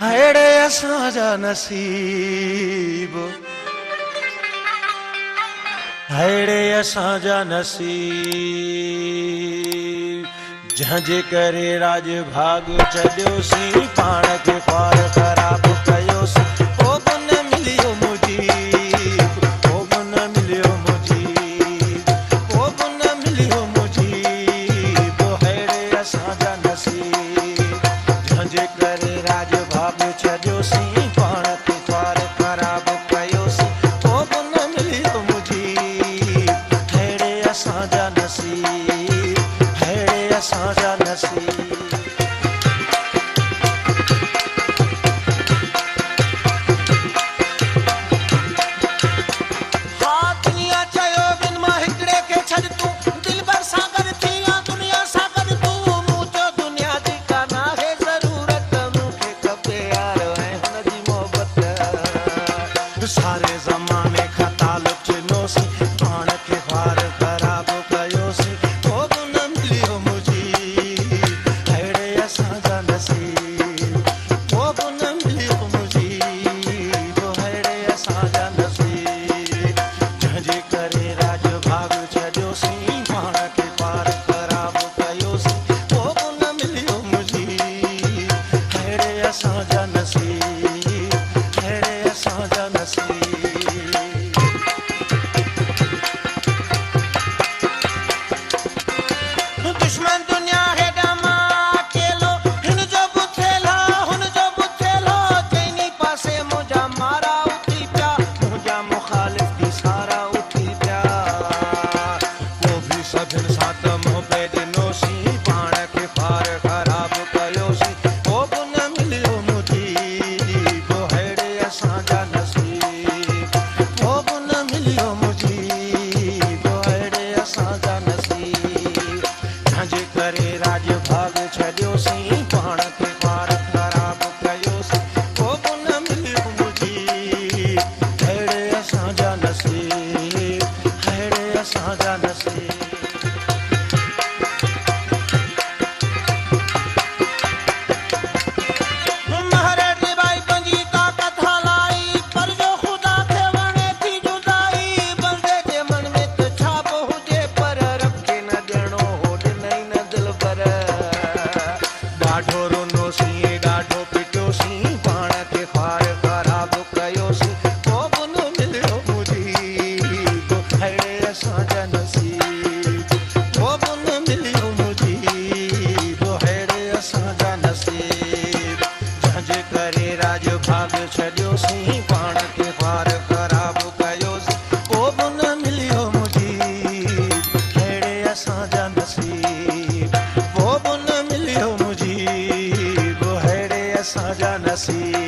हेड़े असांजा नसीब, हेड़े असांजा नसीब, जंहिंजे करे राज भाग छॾियोसीं, पाण खे ख्वार ख़राब कयोसीं। ओ बि न मिलियो मुजीब, ओ बि न मिलियो मुजीब, ओ बि न मिलियो मुजीब, हेड़े असांजा नसीब, जंहिंजे करे राज भाग छॾियोसीं, पाण खे ख्वार ख़राब कयोसीं। ओ बि न मिलियो मुजीब, हेड़े असांजा नसीब, हेड़े असांजा नसीब। सारे ज़माने खां तालुक चिनोसीं, पाण खे ख्वार ख़राब कयोसीं। ओ बि न मिलियो मुजीब, हेड़े असांजा नसीब, ओ बि न मिलियो मुजीब, हेड़े असांजा नसीब, जंहिंजे करे राज भाग छॾियोसीं, पाण खे ख्वार ख़राब कयोसीं। ओ बि न मिलियो मुजीब, हेड़े असांजा नसीब, हेड़े असांजा नसीब। दुश्मन दुनिया हेॾा मां अकेलो, हिन जो बि थेला, हुन जो बि थेलो, चइनी पासे मुंहिंजा मारा उथी पिया, मुंहिंजा मुखालिफ़ बि सारा उथी पिया। पोइ बि सभिनि सां त मुंहुं पे ॾिनोसीं, पाण खे ख्वार ख़राब कयोसीं। ओ बि न मिलियो मुजीब, हेड़े असांजा नसीब, ओ बि न मिलियो मुजीब, हेड़े असांजा नसीब, जंहिंजे करे राज भाग छॾियोसीं, पाण खे ख्वार ख़राब कयोसीं। ओ बि न मिलियो मुजीब, हेड़े असांजा नसीब, हेड़े असांजा नसीब। महर डिबाई पंहिंजी ताक़त हलाई, पर जो ख़ुदा खे वणे थी जुदाई। बंदे जे मन में त छा बि हुजे, पर रब खे न ॾियणो हो ॾिनई न दिलबर। ॾाढो रुनोसीं, ॾाढो पिटियोसीं, पाण खे ख्वार ख़राब कयोसीं। ओ बि न मिलियो मुजीब, हेड़े असांजा नसीब, ओ बि न मिलियो मुजीब, हेड़े असांजा नसीब, जंहिंजे करे राज भाग छॾियोसीं, पाण खे ख्वार ख़राब कयोसीं। ओ बि न मिलियो मुजीब, हेड़े असांजा नसीब, ओ बि न मिलियो मुजीब, हेड़े असांजा नसीब।